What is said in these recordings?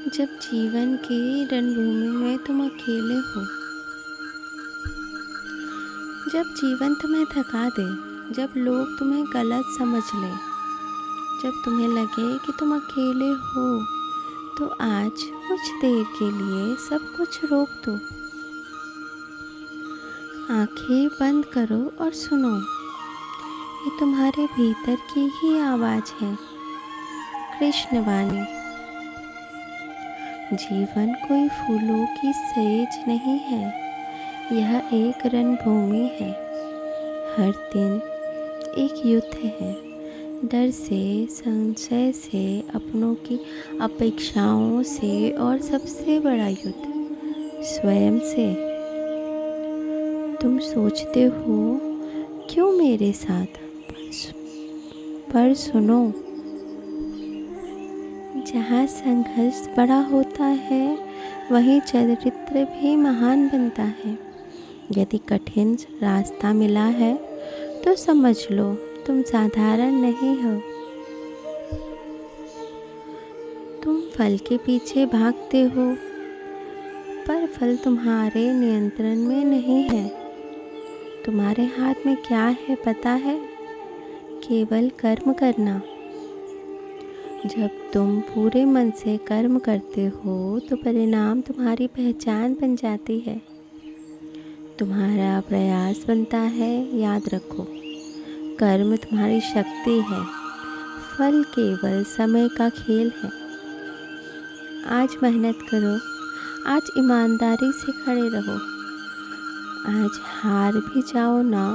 जब जीवन की रणभूमि में तुम अकेले हो, जब जीवन तुम्हें थका दे, जब लोग तुम्हें गलत समझ लें, जब तुम्हें लगे कि तुम अकेले हो, तो आज कुछ देर के लिए सब कुछ रोक दो। आंखें बंद करो और सुनो। ये तुम्हारे भीतर की ही आवाज़ है, कृष्ण वाणी। जीवन कोई फूलों की सैज नहीं है, यह एक रणभूमि है। हर दिन एक युद्ध है, डर से, संशय से, अपनों की अपेक्षाओं से, और सबसे बड़ा युद्ध स्वयं से। तुम सोचते हो क्यों मेरे साथ, पर सुनो, जहाँ संघर्ष बड़ा होता है वहीं चरित्र भी महान बनता है। यदि कठिन रास्ता मिला है तो समझ लो तुम साधारण नहीं हो। तुम फल के पीछे भागते हो, पर फल तुम्हारे नियंत्रण में नहीं है। तुम्हारे हाथ में क्या है पता है? केवल कर्म करना। जब तुम पूरे मन से कर्म करते हो तो परिणाम तुम्हारी पहचान बन जाती है, तुम्हारा प्रयास बनता है। याद रखो, कर्म तुम्हारी शक्ति है, फल केवल समय का खेल है। आज मेहनत करो, आज ईमानदारी से खड़े रहो। आज हार भी जाओ ना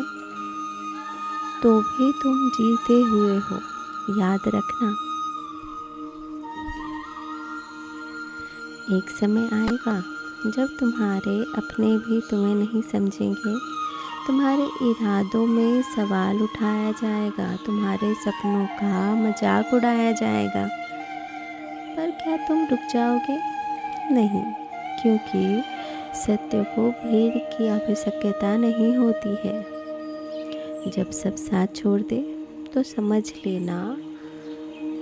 तो भी तुम जीते हुए हो, याद रखना। एक समय आएगा जब तुम्हारे अपने भी तुम्हें नहीं समझेंगे, तुम्हारे इरादों में सवाल उठाया जाएगा, तुम्हारे सपनों का मजाक उड़ाया जाएगा। पर क्या तुम रुक जाओगे? नहीं, क्योंकि सत्य को भीड़ की आवश्यकता नहीं होती है। जब सब साथ छोड़ दे तो समझ लेना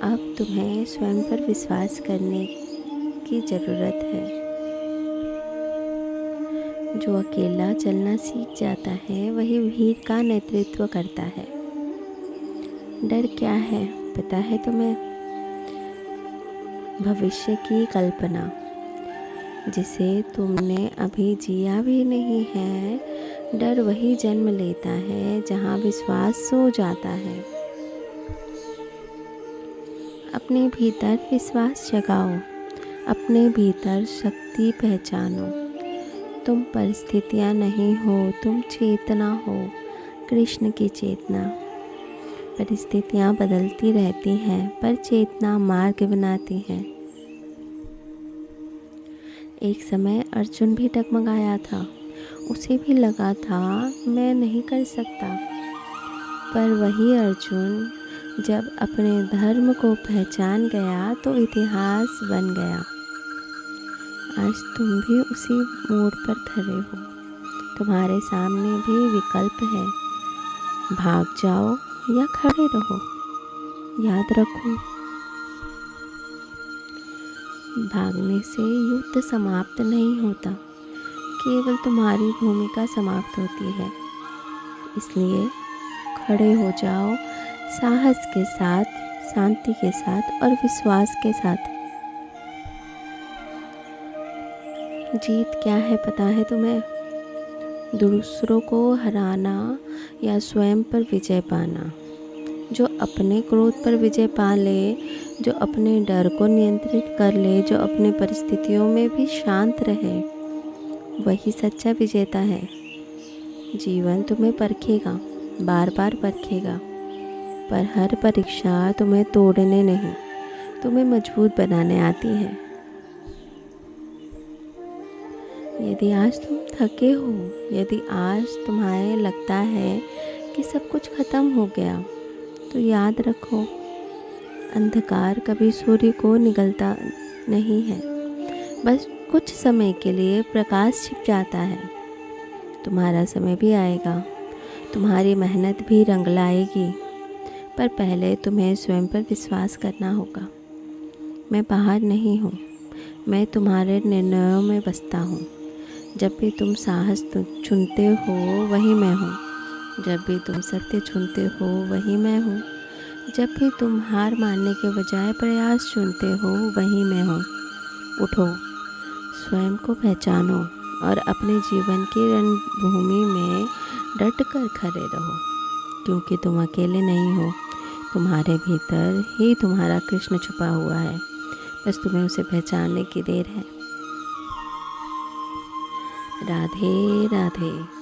अब तुम्हें स्वयं पर विश्वास करने की ज़रूरत है। जो अकेला चलना सीख जाता है वही भीड़ का नेतृत्व करता है। डर क्या है पता है तुम्हें? भविष्य की कल्पना, जिसे तुमने अभी जिया भी नहीं है। डर वही जन्म लेता है जहाँ विश्वास सो जाता है। अपने भीतर विश्वास जगाओ, अपने भीतर शक्ति पहचानो। तुम परिस्थितियाँ नहीं हो, तुम चेतना हो, कृष्ण की चेतना। परिस्थितियाँ बदलती रहती हैं, पर चेतना मार्ग बनाती है। एक समय अर्जुन भी डगमगाया था, उसे भी लगा था मैं नहीं कर सकता। पर वही अर्जुन जब अपने धर्म को पहचान गया तो इतिहास बन गया। आज तुम भी उसी मोड़ पर खड़े हो। तुम्हारे सामने भी विकल्प है, भाग जाओ या खड़े रहो। याद रखो, भागने से युद्ध समाप्त नहीं होता, केवल तुम्हारी भूमिका समाप्त होती है। इसलिए खड़े हो जाओ, साहस के साथ, शांति के साथ और विश्वास के साथ। जीत क्या है पता है तुम्हें? दूसरों को हराना या स्वयं पर विजय पाना। जो अपने क्रोध पर विजय पा ले, जो अपने डर को नियंत्रित कर ले, जो अपने परिस्थितियों में भी शांत रहे, वही सच्चा विजेता है। जीवन तुम्हें परखेगा, बार बार परखेगा, पर हर परीक्षा तुम्हें तोड़ने नहीं, तुम्हें मजबूत बनाने आती है। यदि आज तुम थके हो, यदि आज तुम्हें लगता है कि सब कुछ खत्म हो गया, तो याद रखो, अंधकार कभी सूर्य को निगलता नहीं है। बस कुछ समय के लिए प्रकाश छिप जाता है। तुम्हारा समय भी आएगा, तुम्हारी मेहनत भी रंग लाएगी, पर पहले तुम्हें स्वयं पर विश्वास करना होगा। मैं बाहर नहीं हूँ, मैं तुम्हारे निर्णयों में बसता हूँ। जब भी तुम साहस चुनते हो वही मैं हूँ। जब भी तुम सत्य चुनते हो वही मैं हूँ। जब भी तुम हार मानने के बजाय प्रयास चुनते हो वही मैं हूँ। उठो, स्वयं को पहचानो और अपने जीवन की रणभूमि में डट कर खड़े रहो, क्योंकि तुम अकेले नहीं हो। तुम्हारे भीतर ही तुम्हारा कृष्ण छुपा हुआ है, बस तुम्हें उसे पहचानने की देर है। राधे राधे।